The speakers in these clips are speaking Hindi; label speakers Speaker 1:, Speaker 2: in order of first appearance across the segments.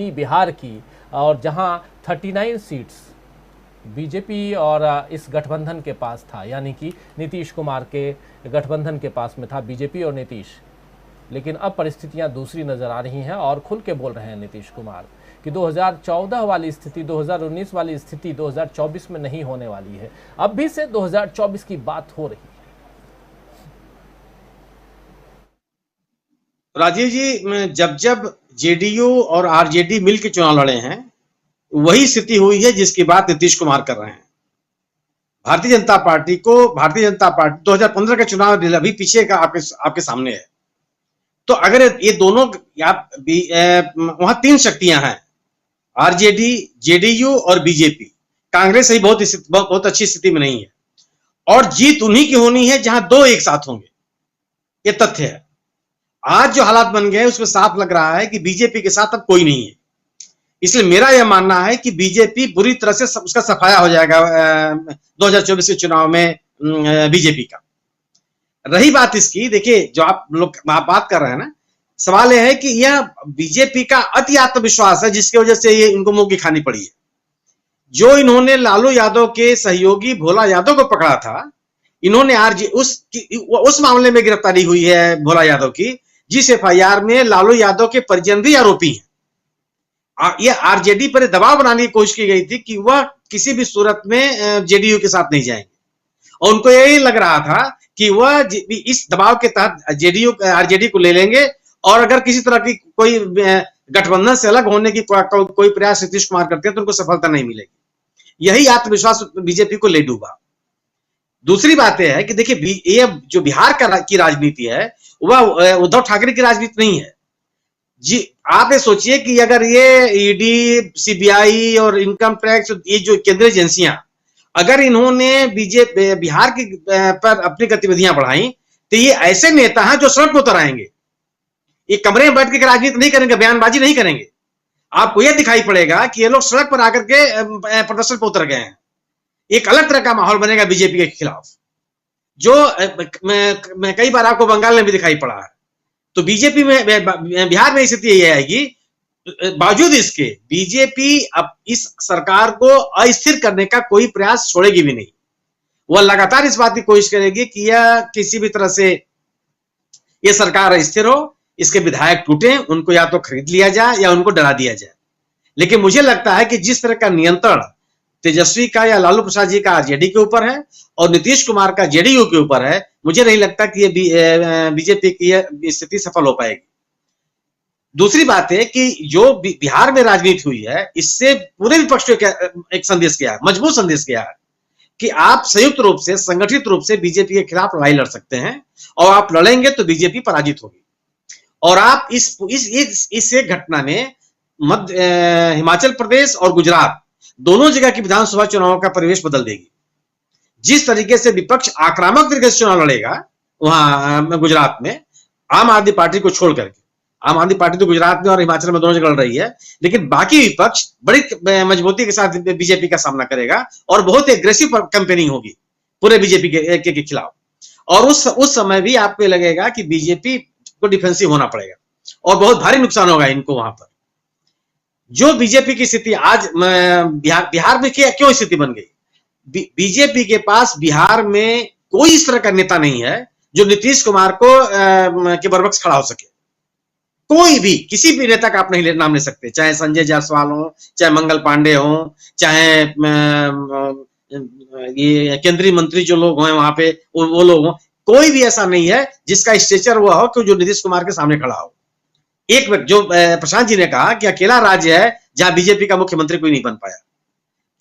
Speaker 1: बिहार की, और जहां 39 सीट्स बीजेपी और इस गठबंधन के पास था, यानी कि नीतीश कुमार के गठबंधन के पास में था बीजेपी और नीतीश। लेकिन अब परिस्थितियां दूसरी नजर आ रही हैं और खुल के बोल रहे हैं नीतीश कुमार कि 2014 वाली स्थिति, 2019 वाली स्थिति 2024 में नहीं होने वाली है। अब भी से 2024 की बात हो रही है।
Speaker 2: राजीव जी, जब जब जेडीयू और आरजेडी मिलकर चुनाव लड़े हैं, वही स्थिति हुई है जिसकी बात नीतीश कुमार कर रहे हैं। भारतीय जनता पार्टी 2015 का चुनाव अभी पीछे का आपके सामने है। तो अगर ये दोनों वहां 3 शक्तियां हैं, आरजेडी, जेडीयू और बीजेपी। कांग्रेस ही बहुत अच्छी स्थिति में नहीं है, और जीत उन्हीं की होनी है जहां 2 एक साथ होंगे। ये तथ्य है। आज जो हालात बन गए उसमें साफ लग रहा है कि बीजेपी के साथ अब कोई नहीं है। इसलिए मेरा यह मानना है कि बीजेपी बुरी तरह से उसका सफाया हो जाएगा 2024 के चुनाव में बीजेपी का। रही बात इसकी, देखिए जो आप लोग बात कर रहे हैं ना, सवाल यह है कि यह बीजेपी का अति आत्मविश्वास है जिसकी वजह से ये इनको मुंह की खानी पड़ी है। जो इन्होंने लालू यादव के सहयोगी भोला यादव को पकड़ा था, इन्होंने उस मामले में गिरफ्तारी हुई है भोला यादव की, जिस एफआईआर में लालू यादव के परिजन भी आरोपी हैं। यह आरजेडी पर दबाव बनाने की कोशिश की गई थी कि वह किसी भी सूरत में जेडीयू के साथ नहीं जाएंगे, और उनको यही लग रहा था कि वह इस दबाव के तहत आरजेडी को ले लेंगे, और अगर किसी तरह की कोई गठबंधन से अलग होने की कोई प्रयास नीतीश कुमार करते हैं तो उनको सफलता नहीं मिलेगी। यही आत्मविश्वास बीजेपी को ले डूबा। दूसरी बात यह है कि देखिए, ये जो बिहार की राजनीति है वह उद्धव ठाकरे की राजनीति नहीं है जी। आप ये सोचिए कि अगर ये ईडी, सीबीआई और इनकम टैक्स, ये जो केंद्रीय एजेंसियां, अगर इन्होंने बिहार की पर अपनी गतिविधियां बढ़ाई, तो ये ऐसे नेता हैं जो सड़क पर उतर आएंगे। ये कमरे में बैठ के राजनीति नहीं करेंगे, बयानबाजी नहीं करेंगे। आपको यह दिखाई पड़ेगा कि ये लोग सड़क पर आकर के प्रदर्शन पर उतर गए हैं। एक अलग तरह का माहौल बनेगा बीजेपी के खिलाफ, जो मैं कई बार आपको बंगाल में भी दिखाई पड़ा है। तो बीजेपी में, बिहार में स्थिति यही आएगी। बावजूद इसके बीजेपी अब इस सरकार को अस्थिर करने का कोई प्रयास छोड़ेगी भी नहीं। वह लगातार इस बात की कोशिश करेगी कि यह किसी भी तरह से यह सरकार स्थिर हो, इसके विधायक टूटे, उनको या तो खरीद लिया जाए या उनको डरा दिया जाए। लेकिन मुझे लगता है कि जिस तरह का नियंत्रण तेजस्वी का या लालू प्रसाद जी का आरजेडी के ऊपर है और नीतीश कुमार का जेडीयू के ऊपर है, मुझे नहीं लगता कि ये बीजेपी की स्थिति सफल हो पाएगी। दूसरी बात है कि जो बिहार में राजनीति हुई है, इससे पूरे विपक्ष को एक संदेश गया है, मजबूत संदेश गया है कि आप संयुक्त रूप से, संगठित रूप से बीजेपी के खिलाफ लड़ाई लड़ सकते हैं, और आप लड़ेंगे तो बीजेपी पराजित होगी। और आप इस एक घटना ने हिमाचल प्रदेश और गुजरात दोनों जगह की विधानसभा चुनावों का परिवेश बदल देगी। जिस तरीके से विपक्ष आक्रामक तरीके से चुनाव लड़ेगा वहां गुजरात में, आम आदमी पार्टी को छोड़ करके, आम आदमी पार्टी तो गुजरात में और हिमाचल में दोनों जगह लड़ रही है, लेकिन बाकी विपक्ष बड़ी मजबूती के साथ बीजेपी का सामना करेगा और बहुत एग्रेसिव कैंपेनिंग होगी पूरे बीजेपी के खिलाफ। और उस समय भी आपको लगेगा कि बीजेपी को डिफेंसिव होना पड़ेगा और बहुत भारी नुकसान होगा इनको वहां पर। जो बीजेपी की स्थिति आज बिहार में क्यों स्थिति बन गई? बीजेपी के पास बिहार में कोई इस तरह का नेता नहीं है जो नीतीश कुमार को के बरबक्स खड़ा हो सके। कोई भी, किसी भी नेता का आप नहीं नाम ले सकते, चाहे संजय जायसवाल हो, चाहे मंगल पांडे हो, चाहे ये केंद्रीय मंत्री जो लोग हैं वहां पे वो लोग हो, कोई भी ऐसा नहीं है जिसका स्टेचर हुआ हो कि जो नीतीश कुमार के सामने खड़ा हो। एक जो प्रशांत जी ने कहा कि अकेला राज्य है जहां बीजेपी का मुख्यमंत्री कोई नहीं बन पाया।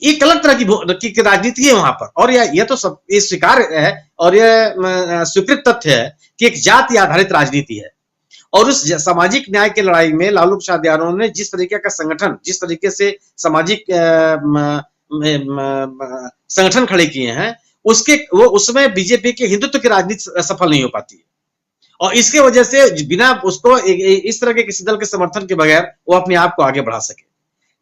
Speaker 2: एक अलग तरह की राजनीति है वहां पर, और यह तो सब ये स्वीकार है और यह स्वीकृत तथ्य है कि एक जाति आधारित राजनीति है। और उस सामाजिक न्याय की लड़ाई में लालू प्रसाद यादव ने जिस तरीके का संगठन, जिस तरीके से सामाजिक संगठन खड़े किए हैं, उसमें बीजेपी के हिंदुत्व की राजनीति सफल नहीं हो पाती। और इसके वजह से बिना उसको इस तरह के किसी दल के समर्थन के बगैर वो अपने आप को आगे बढ़ा सके।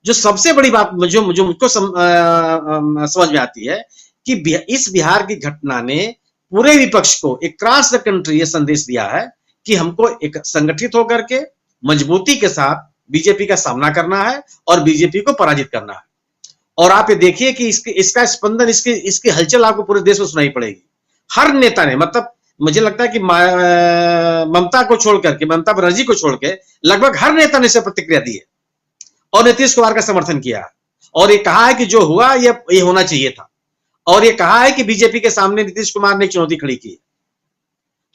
Speaker 2: जो सबसे बड़ी बात जो मुझको समझ में आती है कि इस बिहार की घटना ने पूरे विपक्ष को एक क्रॉस द कंट्री ये संदेश दिया है कि हमको एक संगठित होकर के मजबूती के साथ बीजेपी का सामना करना है और बीजेपी को पराजित करना है। और आप ये देखिए कि इसका स्पंदन, इसकी हलचल आपको पूरे देश में सुनाई पड़ेगी। हर नेता ने, मतलब मुझे लगता है कि ममता को छोड़ करके, ममता बनर्जी को छोड़ के लगभग हर नेता ने इसे प्रतिक्रिया दी है और नीतीश कुमार का समर्थन किया है और ये कहा है कि जो हुआ ये होना चाहिए था, और ये कहा है कि बीजेपी के सामने नीतीश कुमार ने चुनौती खड़ी की।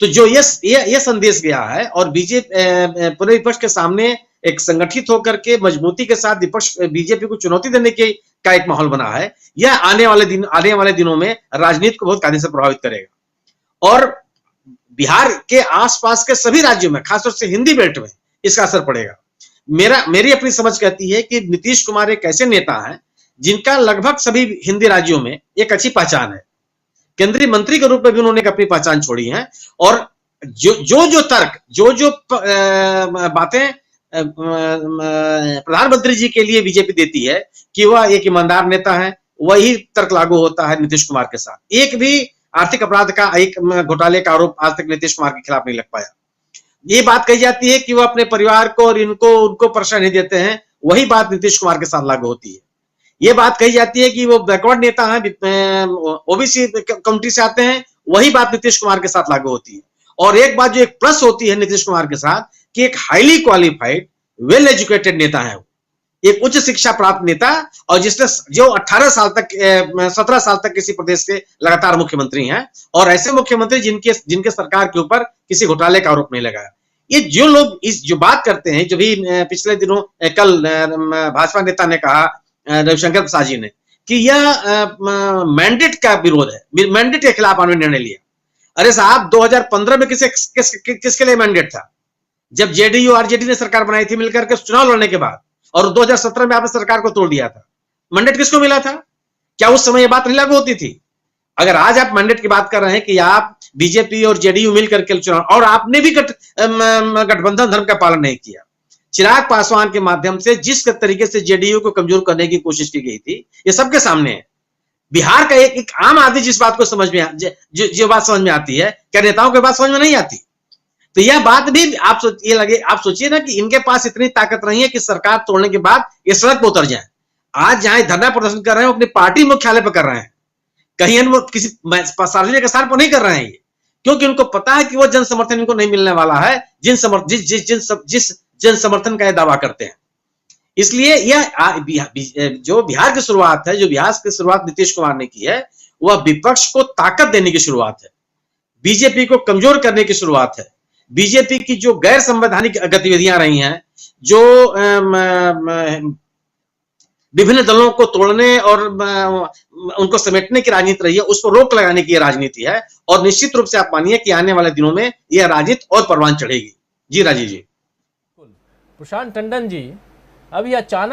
Speaker 2: तो जो ये संदेश गया है और बीजेपी पूरे विपक्ष के सामने एक संगठित होकर के मजबूती के साथ विपक्ष बीजेपी को चुनौती देने का एक माहौल बना है, यह आने वाले दिनों में राजनीति को बहुत कायदे से प्रभावित करेगा और बिहार के आसपास के सभी राज्यों में, खासतौर से हिंदी बेल्ट में इसका असर पड़ेगा। मेरी अपनी समझ कहती है कि नीतीश कुमार एक ऐसे नेता हैं जिनका लगभग सभी हिंदी राज्यों में एक अच्छी पहचान है। केंद्रीय मंत्री के रूप में भी उन्होंने अपनी पहचान छोड़ी है और जो तर्क, जो बातें प्रधानमंत्री जी के लिए बीजेपी देती है कि वह एक ईमानदार नेता है, वही तर्क लागू होता है नीतीश कुमार के साथ। एक भी आर्थिक अपराध का, एक घोटाले का आरोप आज तक नीतीश कुमार के खिलाफ नहीं लग पाया। ये बात कही जाती है कि वो अपने परिवार को और उनको प्रश्रय नहीं देते हैं, वही बात नीतीश कुमार के साथ लागू होती है। ये बात कही जाती है कि वो बैकवर्ड नेता हैं, ओबीसी कम्युनिटी से आते हैं, वही बात नीतीश कुमार के साथ लागू होती है। और एक बात जो एक प्लस होती है नीतीश कुमार के साथ कि एक हाईली क्वालिफाइड, वेल एजुकेटेड नेता है, एक उच्च शिक्षा प्राप्त नेता, और जिसने जो 17 साल तक किसी प्रदेश के लगातार मुख्यमंत्री हैं और ऐसे मुख्यमंत्री जिनके सरकार के ऊपर किसी घोटाले का आरोप नहीं लगाया। ये जो लोग जो बात करते हैं, जो भी पिछले दिनों कल भाजपा नेता ने कहा, रविशंकर प्रसाद जी ने, कि यह मैंडेट का विरोध है, मैंडेट के खिलाफ उन्होंने निर्णय लिया। अरे साहब, 2015 में किसके लिए मैंडेट था? जब जेडीयू आरजेडी ने सरकार बनाई थी मिलकर के चुनाव लड़ने के बाद, और 2017 में आपने सरकार को तोड़ दिया था। मैंडेट किसको मिला था? क्या उस समय यह बात नहीं लागू होती थी? अगर आज आप मैंडेट की बात कर रहे हैं कि आप बीजेपी और जेडीयू मिलकर के चुनाव, और आपने भी गठबंधन धर्म का पालन नहीं किया। चिराग पासवान के माध्यम से जिस तरीके से जेडीयू को कमजोर करने की कोशिश की गई थी, ये सबके सामने है। बिहार का एक आम आदमी जिस बात को समझ में जो बात समझ में आती है, क्या नेताओं की बात समझ में नहीं आती? तो यह बात भी आप सोचिए ना कि इनके पास इतनी ताकत नहीं है कि सरकार तोड़ने के बाद ये सड़क पर उतर जाए। आज जहां धरना प्रदर्शन कर रहे हैं, अपनी पार्टी मुख्यालय पर कर रहे हैं, कहीं किसी सार्वजनिक स्थान पर नहीं कर रहे हैं ये, क्योंकि उनको पता है कि वो जन समर्थन इनको नहीं मिलने वाला है जिस जन समर्थन का ये दावा करते हैं। इसलिए यह जो बिहार की शुरुआत है, जो बिहार की शुरुआत नीतीश कुमार ने की है, वह विपक्ष को ताकत देने की शुरुआत है, बीजेपी को कमजोर करने की शुरुआत है। बीजेपी की जो गैर संवैधानिक गतिविधियां रही हैं, जो विभिन्न दलों को तोड़ने और उनको समेटने की राजनीति रही है, उस पर रोक लगाने की राजनीति है। और निश्चित रूप से आप मानिए कि आने वाले दिनों में यह राजनीति और परवान चढ़ेगी। जी राजीव जी।
Speaker 1: प्रशांत टंडन जी, अभी अचानक